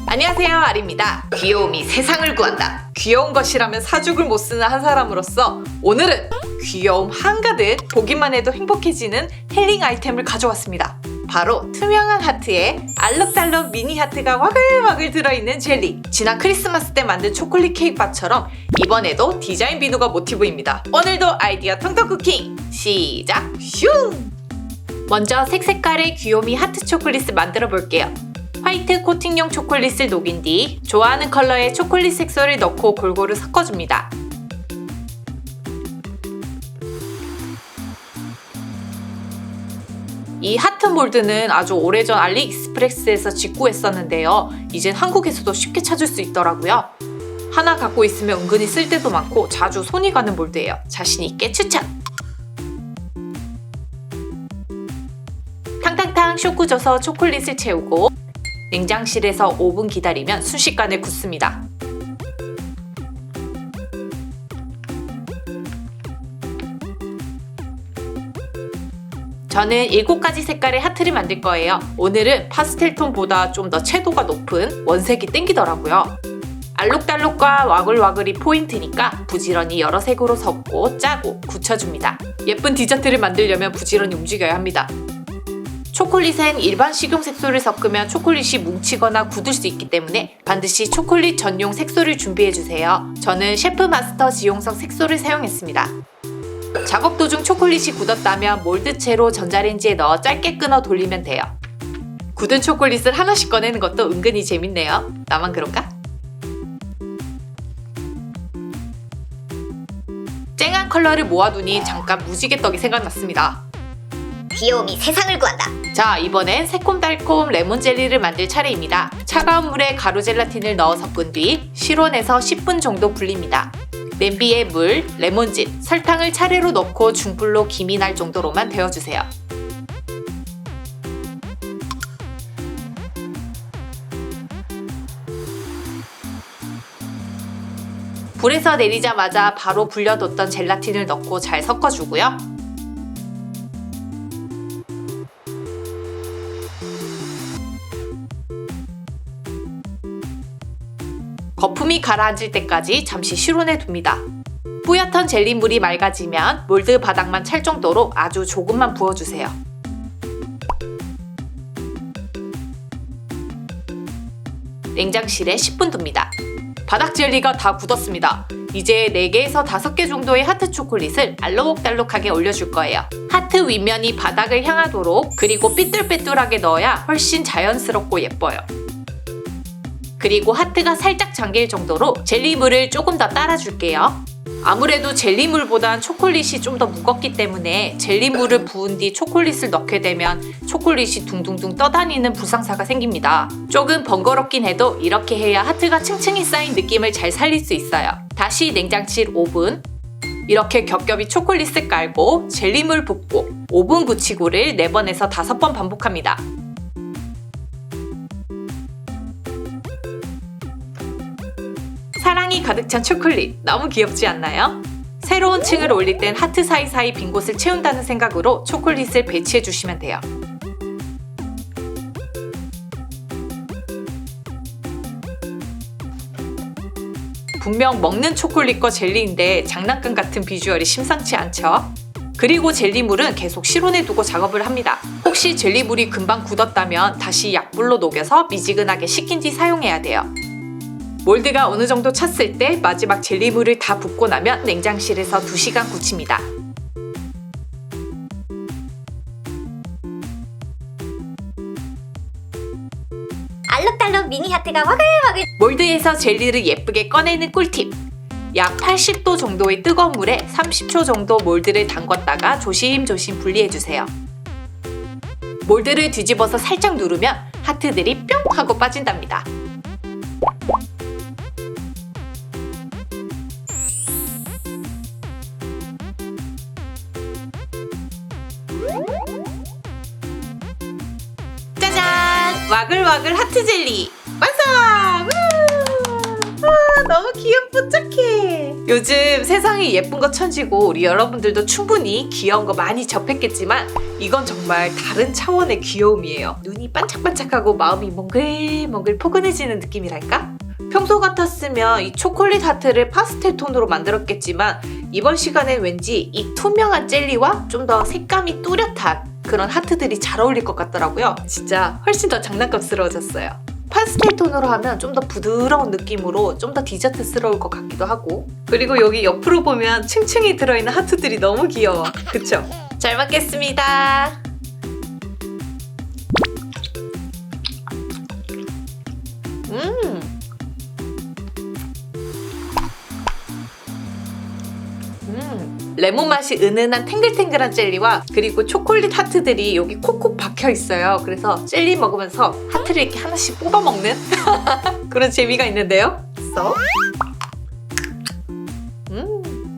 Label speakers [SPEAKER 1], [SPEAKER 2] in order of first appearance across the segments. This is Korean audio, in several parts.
[SPEAKER 1] 안녕하세요, 아리입니다. 귀여움이 세상을 구한다. 귀여운 것이라면 사죽을 못 쓰는 한 사람으로서 오늘은 귀여움 한가득 보기만 해도 행복해지는 힐링 아이템을 가져왔습니다. 바로 투명한 하트에 알록달록 미니 하트가 와글와글 들어있는 젤리. 지난 크리스마스 때 만든 초콜릿 케이크바처럼 이번에도 디자인 비누가 모티브입니다. 오늘도 아이디어 통통 쿠킹 시작! 슝! 먼저 색색깔의 귀요미 하트 초콜릿을 만들어 볼게요. 화이트 코팅용 초콜릿을 녹인 뒤 좋아하는 컬러의 초콜릿 색소를 넣고 골고루 섞어줍니다. 이 하트 몰드는 아주 오래전 알리익스프레스에서 직구했었는데요. 이젠 한국에서도 쉽게 찾을 수 있더라고요. 하나 갖고 있으면 은근히 쓸 때도 많고 자주 손이 가는 몰드예요. 자신있게 추천! 탕탕탕 쇼크 줘서 초콜릿을 채우고 냉장실에서 5분 기다리면 순식간에 굳습니다. 저는 7가지 색깔의 하트를 만들 거예요. 오늘은 파스텔 톤보다 좀 더 채도가 높은 원색이 땡기더라고요. 알록달록과 와글와글이 포인트니까 부지런히 여러 색으로 섞고 짜고 굳혀줍니다. 예쁜 디저트를 만들려면 부지런히 움직여야 합니다. 초콜릿엔 일반 식용 색소를 섞으면 초콜릿이 뭉치거나 굳을 수 있기 때문에 반드시 초콜릿 전용 색소를 준비해주세요. 저는 셰프 마스터 지용석 색소를 사용했습니다. 작업 도중 초콜릿이 굳었다면 몰드채로 전자레인지에 넣어 짧게 끊어 돌리면 돼요. 굳은 초콜릿을 하나씩 꺼내는 것도 은근히 재밌네요. 나만 그런가? 쨍한 컬러를 모아두니 잠깐 무지개 떡이 생각났습니다.
[SPEAKER 2] 귀여움이 세상을 구한다.
[SPEAKER 1] 자, 이번엔 새콤달콤 레몬 젤리를 만들 차례입니다. 차가운 물에 가루 젤라틴을 넣어 섞은 뒤 실온에서 10분 정도 불립니다. 냄비에 물, 레몬즙, 설탕을 차례로 넣고 중불로 김이 날 정도로만 데워주세요. 불에서 내리자마자 바로 불려뒀던 젤라틴을 넣고 잘 섞어주고요. 거품이 가라앉을 때까지 잠시 실온에 둡니다. 뿌옇던 젤리물이 맑아지면 몰드 바닥만 찰 정도로 아주 조금만 부어주세요. 냉장실에 10분 둡니다. 바닥 젤리가 다 굳었습니다. 이제 4개에서 5개 정도의 하트 초콜릿을 알록달록하게 올려줄 거예요. 하트 윗면이 바닥을 향하도록 그리고 삐뚤빼뚤하게 넣어야 훨씬 자연스럽고 예뻐요. 그리고 하트가 살짝 잠길 정도로 젤리물을 조금 더 따라줄게요. 아무래도 젤리물보단 초콜릿이 좀 더 무겁기 때문에 젤리물을 부은 뒤 초콜릿을 넣게 되면 초콜릿이 둥둥둥 떠다니는 불상사가 생깁니다. 조금 번거롭긴 해도 이렇게 해야 하트가 층층이 쌓인 느낌을 잘 살릴 수 있어요. 다시 냉장실 5분, 이렇게 겹겹이 초콜릿을 깔고 젤리물 붓고 5분 굳히고를 4번에서 5번 반복합니다. 사랑이 가득 찬 초콜릿, 너무 귀엽지 않나요? 새로운 층을 올릴 땐 하트 사이사이 빈 곳을 채운다는 생각으로 초콜릿을 배치해 주시면 돼요. 분명 먹는 초콜릿과 젤리인데 장난감 같은 비주얼이 심상치 않죠? 그리고 젤리물은 계속 실온에 두고 작업을 합니다. 혹시 젤리물이 금방 굳었다면 다시 약불로 녹여서 미지근하게 식힌 뒤 사용해야 돼요. 몰드가 어느 정도 찼을 때 마지막 젤리물을 다 붓고 나면 냉장실에서 2시간 굳힙니다.
[SPEAKER 2] 알록달록 미니 하트가 와글와글.
[SPEAKER 1] 몰드에서 젤리를 예쁘게 꺼내는 꿀팁! 약 80도 정도의 뜨거운 물에 30초 정도 몰드를 담궜다가 조심조심 분리해주세요. 몰드를 뒤집어서 살짝 누르면 하트들이 뿅 하고 빠진답니다. 짜잔! 와글와글 하트 젤리 완성! 너무 귀엽고 착해. 요즘 세상이 예쁜 거 천지고 우리 여러분들도 충분히 귀여운 거 많이 접했겠지만 이건 정말 다른 차원의 귀여움이에요. 눈이 반짝반짝하고 마음이 몽글몽글 포근해지는 느낌이랄까? 평소 같았으면 이 초콜릿 하트를 파스텔 톤으로 만들었겠지만 이번 시간엔 왠지 이 투명한 젤리와 좀 더 색감이 뚜렷한 그런 하트들이 잘 어울릴 것 같더라고요. 진짜 훨씬 더 장난감스러워졌어요. 파스텔 톤으로 하면 좀 더 부드러운 느낌으로 좀 더 디저트스러울 것 같기도 하고, 그리고 여기 옆으로 보면 층층이 들어있는 하트들이 너무 귀여워. 그쵸? 잘 먹겠습니다. 레몬 맛이 은은한 탱글탱글한 젤리와 그리고 초콜릿 하트들이 여기 콕콕 박혀 있어요. 그래서 젤리 먹으면서 하트를 이렇게 하나씩 뽑아 먹는 그런 재미가 있는데요.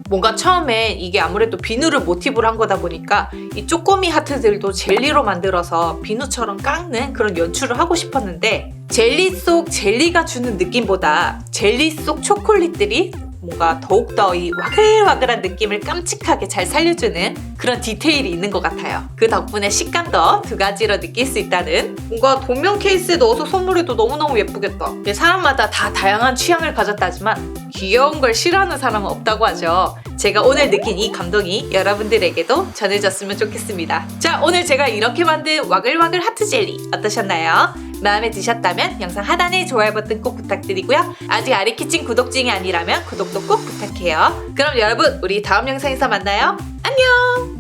[SPEAKER 1] 뭔가 처음엔 이게 아무래도 비누를 모티브로 한 거다 보니까 이 쪼꼬미 하트들도 젤리로 만들어서 비누처럼 깎는 그런 연출을 하고 싶었는데 젤리 속 젤리가 주는 느낌보다 젤리 속 초콜릿들이 뭔가 더욱더 이 와글와글한 느낌을 깜찍하게 잘 살려주는 그런 디테일이 있는 것 같아요. 그 덕분에 식감도 두 가지로 느낄 수 있다는, 뭔가 동명 케이스에 넣어서 선물해도 너무너무 예쁘겠다. 사람마다 다 다양한 취향을 가졌다지만 귀여운 걸 싫어하는 사람은 없다고 하죠. 제가 오늘 느낀 이 감동이 여러분들에게도 전해졌으면 좋겠습니다. 자, 오늘 제가 이렇게 만든 와글와글 하트 젤리 어떠셨나요? 마음에 드셨다면 영상 하단에 좋아요 버튼 꼭 부탁드리고요. 아직 아리키친 구독 중이 아니라면 구독도 꼭 부탁해요. 그럼 여러분, 우리 다음 영상에서 만나요. 안녕!